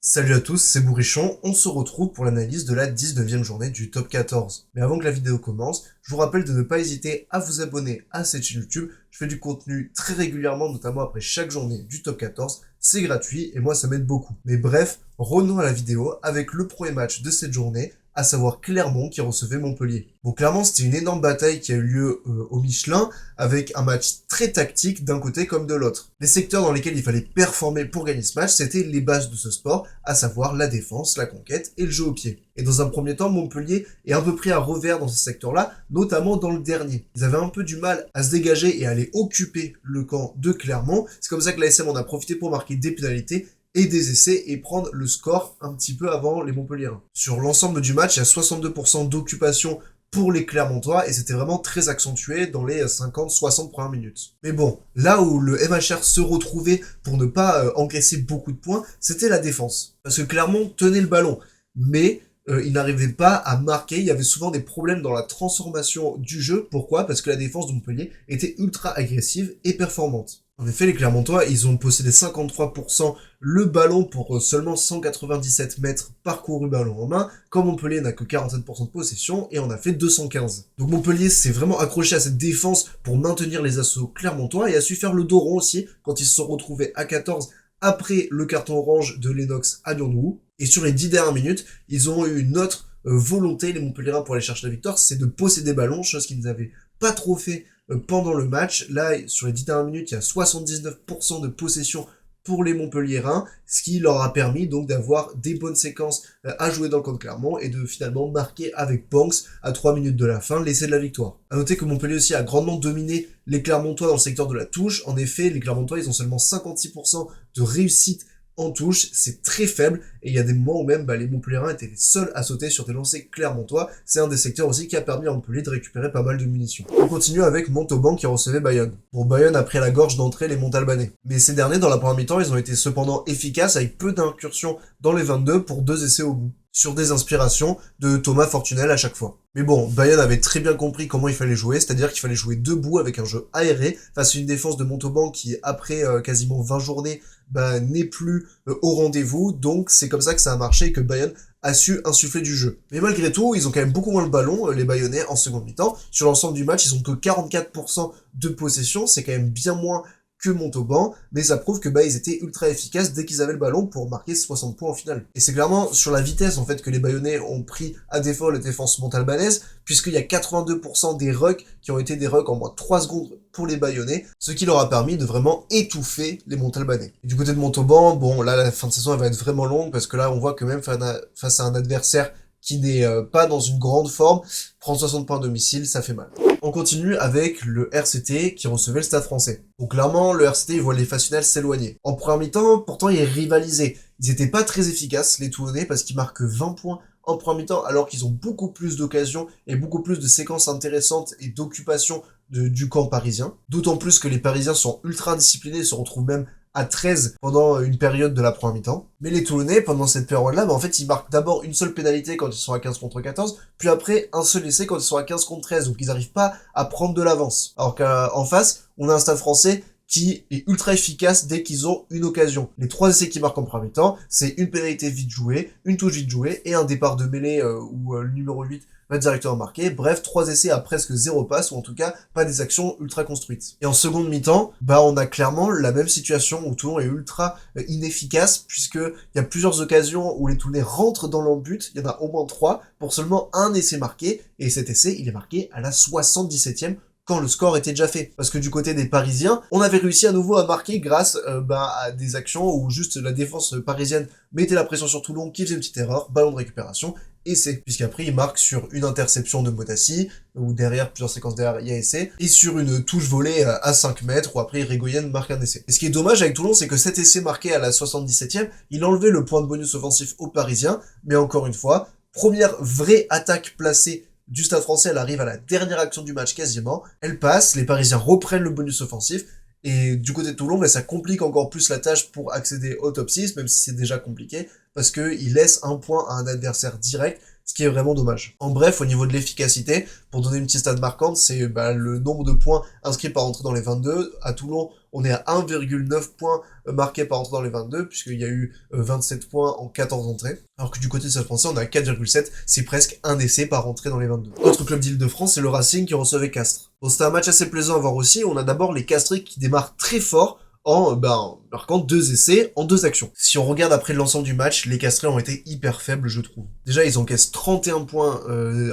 Salut à tous, c'est Bourrichon, on se retrouve pour l'analyse de la 19e journée du top 14. Mais avant que la vidéo commence, je vous rappelle de ne pas hésiter à vous abonner à cette chaîne YouTube. Je fais du contenu très régulièrement, notamment après chaque journée du top 14. C'est gratuit et moi ça m'aide beaucoup. Mais bref, revenons à la vidéo avec le premier match de cette journée, à savoir Clermont qui recevait Montpellier. Bon, clairement, c'était une énorme bataille qui a eu lieu au Michelin, avec un match très tactique d'un côté comme de l'autre. Les secteurs dans lesquels il fallait performer pour gagner ce match, c'était les bases de ce sport, à savoir la défense, la conquête et le jeu au pied. Et dans un premier temps, Montpellier est un peu pris à revers dans ces secteurs-là, notamment dans le dernier. Ils avaient un peu du mal à se dégager et à aller occuper le camp de Clermont. C'est comme ça que l'ASM en a profité pour marquer des pénalités et des essais et prendre le score un petit peu avant les Montpelliérains. Sur l'ensemble du match, il y a 62% d'occupation pour les Clermontois et c'était vraiment très accentué dans les 50-60 premières minutes. Mais bon, là où le MHR se retrouvait pour ne pas encaisser beaucoup de points, c'était la défense. Parce que Clermont tenait le ballon, mais il n'arrivait pas à marquer, il y avait souvent des problèmes dans la transformation du jeu. Pourquoi? Parce que la défense de Montpellier était ultra agressive et performante. En effet, les Clermontois, ils ont possédé 53% le ballon pour seulement 197 mètres parcourus ballon en main, quand Montpellier n'a que 47% de possession et en a fait 215. Donc Montpellier s'est vraiment accroché à cette défense pour maintenir les assauts clermontois et a su faire le dos rond aussi quand ils se sont retrouvés à 14 après le carton orange de Lennox à Lyon. Et sur les 10 dernières minutes, ils ont eu une autre volonté, les Montpelliérains, pour aller chercher la victoire, c'est de posséder ballon, chose qu'ils n'avaient pas trop fait pendant le match. Là, sur les 10 dernières minutes, il y a 79% de possession pour les Montpelliérains, ce qui leur a permis donc d'avoir des bonnes séquences à jouer dans le camp de Clermont et de finalement marquer avec Banks à 3 minutes de la fin l'essai de la victoire. À noter que Montpellier aussi a grandement dominé les Clermontois dans le secteur de la touche. En effet, les Clermontois, ils ont seulement 56% de réussite en touche, c'est très faible, et il y a des moments où même les Montpelliérains étaient les seuls à sauter sur des lancers clermontois. C'est un des secteurs aussi qui a permis à Montpellier de récupérer pas mal de munitions. On continue avec Montauban qui recevait Bayonne. Bon, Bayonne a pris à la gorge d'entrée les Montalbanais. Mais ces derniers, dans la première mi-temps, ils ont été cependant efficaces avec peu d'incursions dans les 22 pour 2 essais au bout, sur des inspirations de Thomas Fortunel à chaque fois. Mais bon, Bayonne avait très bien compris comment il fallait jouer, c'est-à-dire qu'il fallait jouer debout avec un jeu aéré face à une défense de Montauban qui, après quasiment 20 journées, n'est plus au rendez-vous. Donc c'est comme ça que ça a marché et que Bayonne a su insuffler du jeu. Mais malgré tout, ils ont quand même beaucoup moins le ballon, les Bayonnais, en seconde mi-temps. Sur l'ensemble du match, ils ont que 44% de possession, c'est quand même bien moins que Montauban, mais ça prouve que ils étaient ultra efficaces dès qu'ils avaient le ballon pour marquer 60 points en finale. Et c'est clairement sur la vitesse en fait que les Bayonnais ont pris à défaut la défense montalbanaise, puisqu'il y a 82% des rucks qui ont été des rucks en moins de 3 secondes pour les Bayonnais, ce qui leur a permis de vraiment étouffer les Montalbanais. Et du côté de Montauban, bon là la fin de saison elle va être vraiment longue, parce que là on voit que même face à un adversaire qui n'est pas dans une grande forme, prendre 60 points à domicile, ça fait mal. On continue avec le RCT qui recevait le Stade Français. Donc clairement, le RCT, il voit les phases finales s'éloigner. En première mi-temps, pourtant, ils rivalisaient. Ils étaient pas très efficaces, les Toulonnais, parce qu'ils marquent 20 points en première mi-temps, alors qu'ils ont beaucoup plus d'occasions et beaucoup plus de séquences intéressantes et d'occupation du camp parisien. D'autant plus que les Parisiens sont ultra disciplinés et se retrouvent même à 13 pendant une période de la première mi-temps. Mais les Toulonnais, pendant cette période-là, en fait, ils marquent d'abord une seule pénalité quand ils sont à 15 contre 14, puis après un seul essai quand ils sont à 15 contre 13, donc ils n'arrivent pas à prendre de l'avance. Alors qu'en face, on a un Stade Français qui est ultra efficace dès qu'ils ont une occasion. Les 3 essais qui marquent en premier temps, c'est une pénalité vite jouée, une touche vite jouée, et un départ de mêlée où le numéro 8 va directement marquer. Bref, 3 essais à presque 0 passe, ou en tout cas, pas des actions ultra construites. Et en seconde mi-temps, on a clairement la même situation où Toulon est ultra inefficace, puisque il y a plusieurs occasions où les Toulonnais rentrent dans leur but, il y en a au moins 3, pour seulement un essai marqué, et cet essai, il est marqué à la 77e, quand le score était déjà fait. Parce que du côté des Parisiens, on avait réussi à nouveau à marquer grâce à des actions où juste la défense parisienne mettait la pression sur Toulon, qui faisait une petite erreur, ballon de récupération, essai. Puisqu'après, il marque sur une interception de Motassi, ou derrière, plusieurs séquences derrière, il y a essai, et sur une touche volée à 5 mètres, où après, Régoyen marque un essai. Et ce qui est dommage avec Toulon, c'est que cet essai marqué à la 77e, il enlevait le point de bonus offensif aux Parisiens, mais encore une fois, première vraie attaque placée du Stade Français, elle arrive à la dernière action du match quasiment, elle passe, les Parisiens reprennent le bonus offensif, et du côté de Toulon, ça complique encore plus la tâche pour accéder au top 6, même si c'est déjà compliqué, parce qu'il laisse un point à un adversaire direct, ce qui est vraiment dommage. En bref, au niveau de l'efficacité, pour donner une petite stat marquante, c'est le nombre de points inscrits par entrée dans les 22. À Toulon, on est à 1,9 points marqués par entrée dans les 22, puisqu'il y a eu 27 points en 14 entrées. Alors que du côté de Stade Français, on est à 4,7, c'est presque un essai par entrée dans les 22. Autre club d'Île-de-France, c'est le Racing qui recevait Castres. Bon, c'était un match assez plaisant à voir aussi. On a d'abord les Castrés qui démarrent très fort en marquant 2 essais en 2 actions. Si on regarde après l'ensemble du match, les Castrés ont été hyper faibles, je trouve. Déjà, ils encaissent 31 points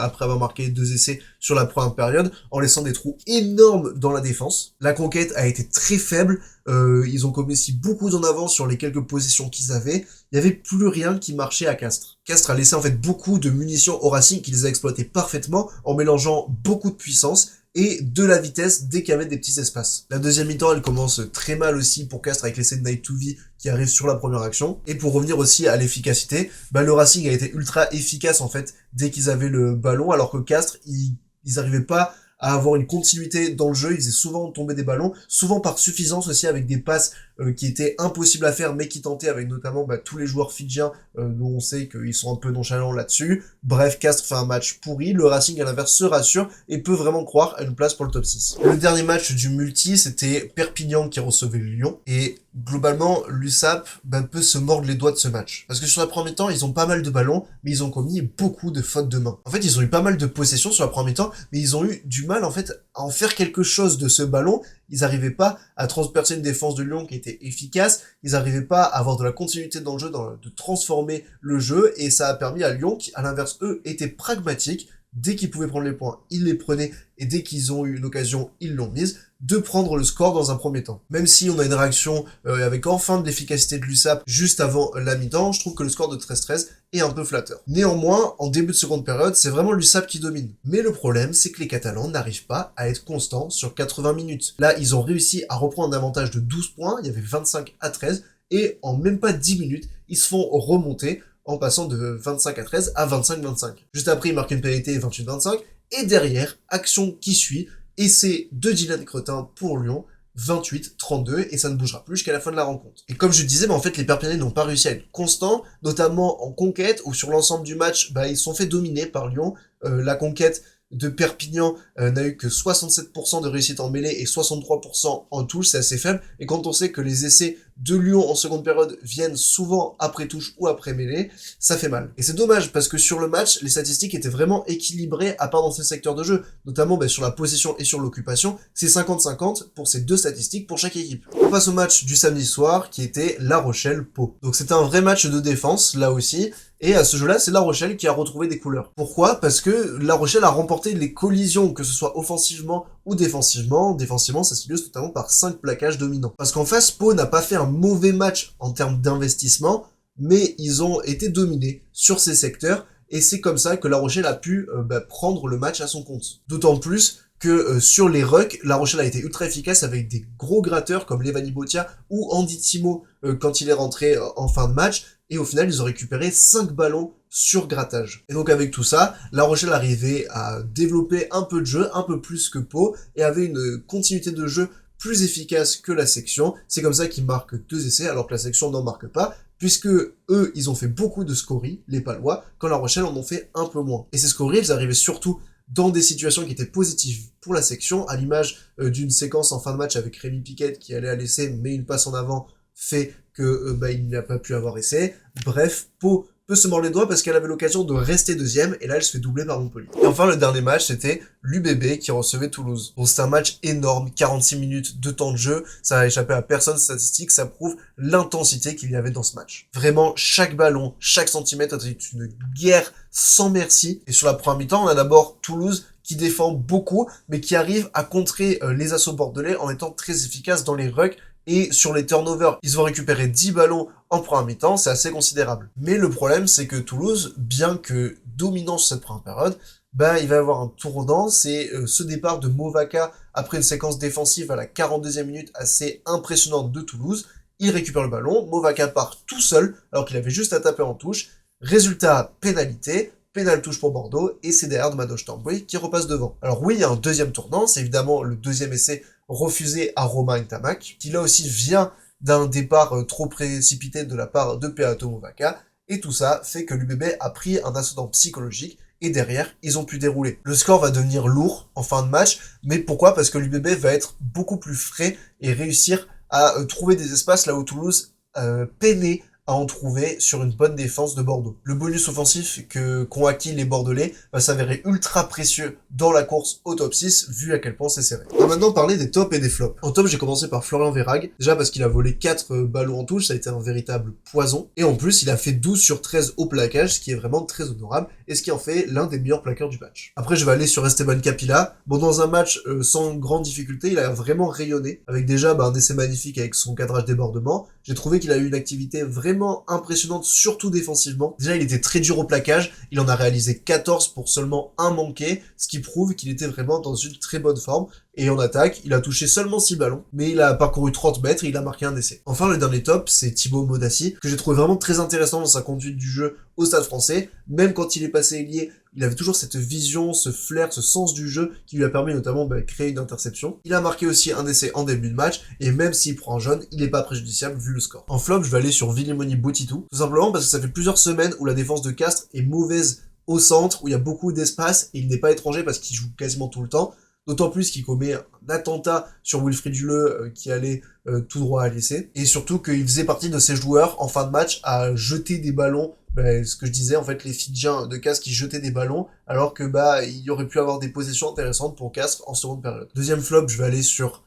après avoir marqué 2 essais sur la première période, en laissant des trous énormes dans la défense. La conquête a été très faible, ils ont commis aussi beaucoup d'en avance sur les quelques possessions qu'ils avaient. Il y avait plus rien qui marchait à Castres. Castres a laissé en fait beaucoup de munitions au Racing qui les a exploitées parfaitement en mélangeant beaucoup de puissance et de la vitesse dès qu'il y avait des petits espaces. La deuxième mi-temps, elle commence très mal aussi pour Castres avec l'essai de Night 2V qui arrive sur la première action. Et pour revenir aussi à l'efficacité, le Racing a été ultra efficace en fait dès qu'ils avaient le ballon, alors que Castres, ils arrivaient pas à avoir une continuité dans le jeu, ils faisaient souvent tomber des ballons, souvent par suffisance aussi avec des passes qui étaient impossibles à faire mais qui tentaient avec notamment tous les joueurs fidjiens dont on sait qu'ils sont un peu nonchalants là-dessus. Bref, Castres fait un match pourri, le Racing à l'inverse se rassure et peut vraiment croire à une place pour le top 6. Le dernier match du multi, c'était Perpignan qui recevait Lyon et globalement l'USAP peut se mordre les doigts de ce match. Parce que sur la première temps, ils ont pas mal de ballons, mais ils ont commis beaucoup de fautes de main. En fait, ils ont eu pas mal de possessions sur la première temps, mais ils ont eu du mal en fait à en faire quelque chose de ce ballon. Ils n'arrivaient pas à transpercer une défense de Lyon qui était efficace, ils n'arrivaient pas à avoir de la continuité dans le jeu, de transformer le jeu, et ça a permis à Lyon, qui à l'inverse eux étaient pragmatiques, dès qu'ils pouvaient prendre les points, ils les prenaient, et dès qu'ils ont eu une occasion, ils l'ont mise, de prendre le score dans un premier temps. Même si on a une réaction avec enfin de l'efficacité de l'USAP juste avant la mi-temps, je trouve que le score de 13-13 est un peu flatteur. Néanmoins, en début de seconde période, c'est vraiment l'USAP qui domine. Mais le problème, c'est que les Catalans n'arrivent pas à être constants sur 80 minutes. Là, ils ont réussi à reprendre un avantage de 12 points, il y avait 25-13, et en même pas 10 minutes, ils se font remonter en passant de 25-13 à 25-25. Juste après, ils marquent une pénalité 28-25, et derrière, action qui suit, essai de Dylan Cretin pour Lyon, 28-32, et ça ne bougera plus jusqu'à la fin de la rencontre. Et comme je disais, en fait, les Perpignanais n'ont pas réussi à être constants, notamment en conquête, où sur l'ensemble du match, ils se sont fait dominer par Lyon. La conquête de Perpignan n'a eu que 67% de réussite en mêlée et 63% en touche, c'est assez faible. Et quand on sait que les essais de Lyon en seconde période viennent souvent après touche ou après mêlée, ça fait mal. Et c'est dommage parce que sur le match, les statistiques étaient vraiment équilibrées à part dans ces secteurs de jeu, notamment sur la possession et sur l'occupation. C'est 50-50 pour ces deux statistiques pour chaque équipe. On passe au match du samedi soir qui était La Rochelle-Pau. Donc c'était un vrai match de défense là aussi. Et à ce jeu-là, c'est La Rochelle qui a retrouvé des couleurs. Pourquoi ? Parce que La Rochelle a remporté les collisions, que ce soit offensivement ou défensivement. Défensivement, ça s'illustre notamment par 5 plaquages dominants. Parce qu'en face, Pau n'a pas fait un mauvais match en termes d'investissement, mais ils ont été dominés sur ces secteurs, et c'est comme ça que La Rochelle a pu prendre le match à son compte. D'autant plus que sur les rucks, La Rochelle a été ultra efficace avec des gros gratteurs comme Levani Botia ou Andy Timo quand il est rentré en fin de match. Et au final, ils ont récupéré 5 ballons sur grattage. Et donc avec tout ça, La Rochelle arrivait à développer un peu de jeu, un peu plus que Pau, et avait une continuité de jeu plus efficace que la section. C'est comme ça qu'ils marquent 2 essais, alors que la section n'en marque pas, puisque eux, ils ont fait beaucoup de scories, les Palois, quand La Rochelle en ont fait un peu moins. Et ces scories, ils arrivaient surtout dans des situations qui étaient positives pour la section, à l'image d'une séquence en fin de match avec Rémi Piquet qui allait à l'essai, mais une passe en avant fait que il n'a pas pu avoir essai. Bref, Pau peut se mordre les doigts parce qu'elle avait l'occasion de rester deuxième, et là elle se fait doubler par Montpellier. Et enfin le dernier match, c'était l'UBB qui recevait Toulouse. Bon, c'était un match énorme, 46 minutes de temps de jeu, ça a échappé à personne, statistique, ça prouve l'intensité qu'il y avait dans ce match. Vraiment, chaque ballon, chaque centimètre était une guerre sans merci. Et sur la première mi-temps, on a d'abord Toulouse qui défend beaucoup, mais qui arrive à contrer les assauts bordelais en étant très efficace dans les rucks. Et sur les turnovers, ils vont récupérer 10 ballons en première mi-temps, c'est assez considérable. Mais le problème, c'est que Toulouse, bien que dominant sur cette première période, il va y avoir un tournant, c'est ce départ de Movaca après une séquence défensive à la 42e minute assez impressionnante de Toulouse. Il récupère le ballon, Movaca part tout seul, alors qu'il avait juste à taper en touche. Résultat, pénalité, pénal touche pour Bordeaux, et c'est derrière de Madoche Tamboué qui repasse devant. Alors oui, il y a un deuxième tournant, c'est évidemment le deuxième essai refusé à Romain Ntamak, qui là aussi vient d'un départ trop précipité de la part de Peato Movaca, et tout ça fait que l'UBB a pris un ascendant psychologique et derrière, ils ont pu dérouler. Le score va devenir lourd en fin de match, mais pourquoi? Parce que l'UBB va être beaucoup plus frais et réussir à trouver des espaces là où Toulouse peinait à en trouver sur une bonne défense de Bordeaux. Le bonus offensif qu'ont acquis les Bordelais va s'avérer ultra précieux dans la course au top 6, vu à quel point c'est serré. On va maintenant parler des tops et des flops. En top, j'ai commencé par Florian Verhaeghe, déjà parce qu'il a volé 4 ballons en touche, ça a été un véritable poison, et en plus, il a fait 12 sur 13 au plaquage, ce qui est vraiment très honorable, et ce qui en fait l'un des meilleurs plaqueurs du match. Après, je vais aller sur Esteban Capilla. Bon, dans un match sans grande difficulté, il a vraiment rayonné, avec déjà un essai magnifique avec son cadrage débordement. J'ai trouvé qu'il a eu une activité vraiment impressionnante, surtout défensivement. Déjà, il était très dur au plaquage, il en a réalisé 14 pour seulement un manqué, ce qui prouve qu'il était vraiment dans une très bonne forme. Et en attaque, il a touché seulement 6 ballons, mais il a parcouru 30 mètres et il a marqué un essai. Enfin, le dernier top, c'est Thibaut Modassi, que j'ai trouvé vraiment très intéressant dans sa conduite du jeu au Stade Français. Même quand il est passé ailier, il avait toujours cette vision, ce flair, ce sens du jeu qui lui a permis notamment de créer une interception. Il a marqué aussi un essai en début de match, et même s'il prend un jaune, il n'est pas préjudiciable vu le score. En flop, je vais aller sur Villemoni Botitou, tout simplement parce que ça fait plusieurs semaines où la défense de Castres est mauvaise au centre, où il y a beaucoup d'espace, et il n'est pas étranger parce qu'il joue quasiment tout le temps. D'autant plus qu'il commet un attentat sur Wilfried Duleux qui allait tout droit à l'essai. Et surtout qu'il faisait partie de ces joueurs en fin de match à jeter des ballons. Ce que je disais, en fait, les Fidjiens de Castres qui jetaient des ballons, alors que il y aurait pu avoir des possessions intéressantes pour Castres en seconde période. Deuxième flop, je vais aller sur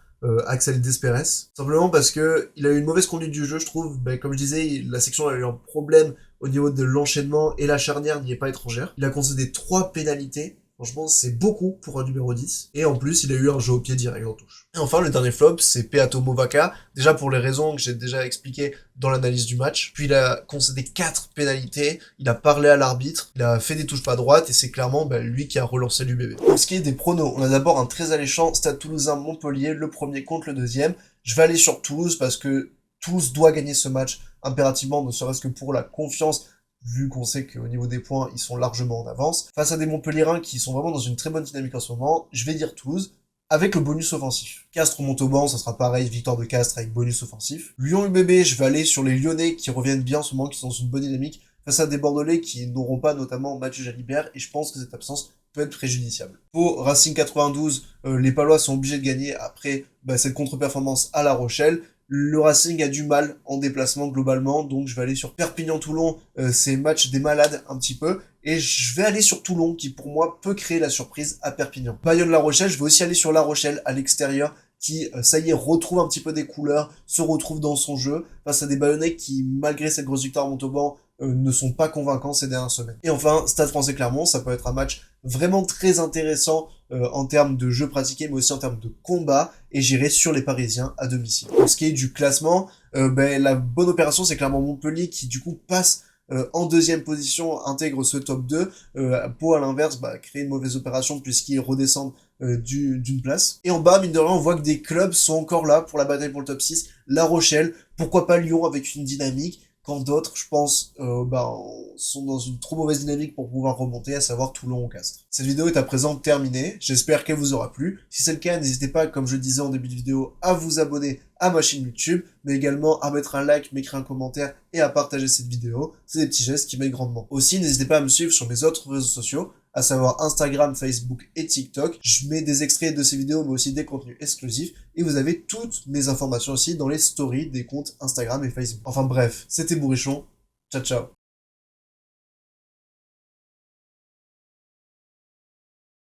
Axel Desperes. Simplement parce que il a eu une mauvaise conduite du jeu, je trouve. Comme je disais, la section a eu un problème au niveau de l'enchaînement et la charnière n'y est pas étrangère. Il a concédé 3 pénalités. Franchement, c'est beaucoup pour un numéro 10. Et en plus, il a eu un jeu au pied direct en touche. Et enfin, le dernier flop, c'est Peato Movaca. Déjà pour les raisons que j'ai déjà expliquées dans l'analyse du match. Puis il a concédé 4 pénalités. Il a parlé à l'arbitre. Il a fait des touches pas droites. Et c'est clairement lui qui a relancé l'UBB. Pour ce qui est des pronos, on a d'abord un très alléchant Stade Toulousain-Montpellier, le premier contre le deuxième. Je vais aller sur Toulouse parce que Toulouse doit gagner ce match impérativement, ne serait-ce que pour la confiance, vu qu'on sait qu'au niveau des points, ils sont largement en avance. Face à des Montpelliérains qui sont vraiment dans une très bonne dynamique en ce moment, je vais dire Toulouse, avec le bonus offensif. Castres Montauban, ça sera pareil, victoire de Castres avec bonus offensif. Lyon-UBB, je vais aller sur les Lyonnais qui reviennent bien en ce moment, qui sont dans une bonne dynamique, face à des Bordelais qui n'auront pas notamment Mathieu Jalibert, et je pense que cette absence peut être préjudiciable. Pour Racing 92, les Palois sont obligés de gagner après cette contre-performance à La Rochelle. Le Racing a du mal en déplacement globalement, donc je vais aller sur Perpignan-Toulon, c'est match des malades un petit peu, et je vais aller sur Toulon qui pour moi peut créer la surprise à Perpignan. Bayonne-La Rochelle, je vais aussi aller sur La Rochelle à l'extérieur, qui, ça y est, retrouve un petit peu des couleurs, se retrouve dans son jeu, face à des Bayonnais qui, malgré cette grosse victoire à Montauban, ne sont pas convaincants ces dernières semaines. Et enfin, Stade Français Clermont, ça peut être un match vraiment très intéressant en termes de jeu pratiqué, mais aussi en termes de combat, et j'irai sur les Parisiens à domicile. Pour ce qui est du classement, la bonne opération, c'est Clermont-Montpellier qui du coup passe en deuxième position, intègre ce top 2, Pau à l'inverse crée une mauvaise opération puisqu'ils redescendent d'une place. Et en bas, mine de rien, on voit que des clubs sont encore là pour la bataille pour le top 6. La Rochelle, pourquoi pas Lyon avec une dynamique, quand d'autres, je pense, sont dans une trop mauvaise dynamique pour pouvoir remonter, à savoir Toulon ou Castres. Cette vidéo est à présent terminée, j'espère qu'elle vous aura plu. Si c'est le cas, n'hésitez pas, comme je disais en début de vidéo, à vous abonner à ma chaîne YouTube, mais également à mettre un like, m'écrire un commentaire et à partager cette vidéo. C'est des petits gestes qui m'aident grandement. Aussi, n'hésitez pas à me suivre sur mes autres réseaux sociaux, à savoir Instagram, Facebook et TikTok. Je mets des extraits de ces vidéos, mais aussi des contenus exclusifs. Et vous avez toutes mes informations aussi dans les stories des comptes Instagram et Facebook. Enfin bref, c'était Bourrichon. Ciao, ciao.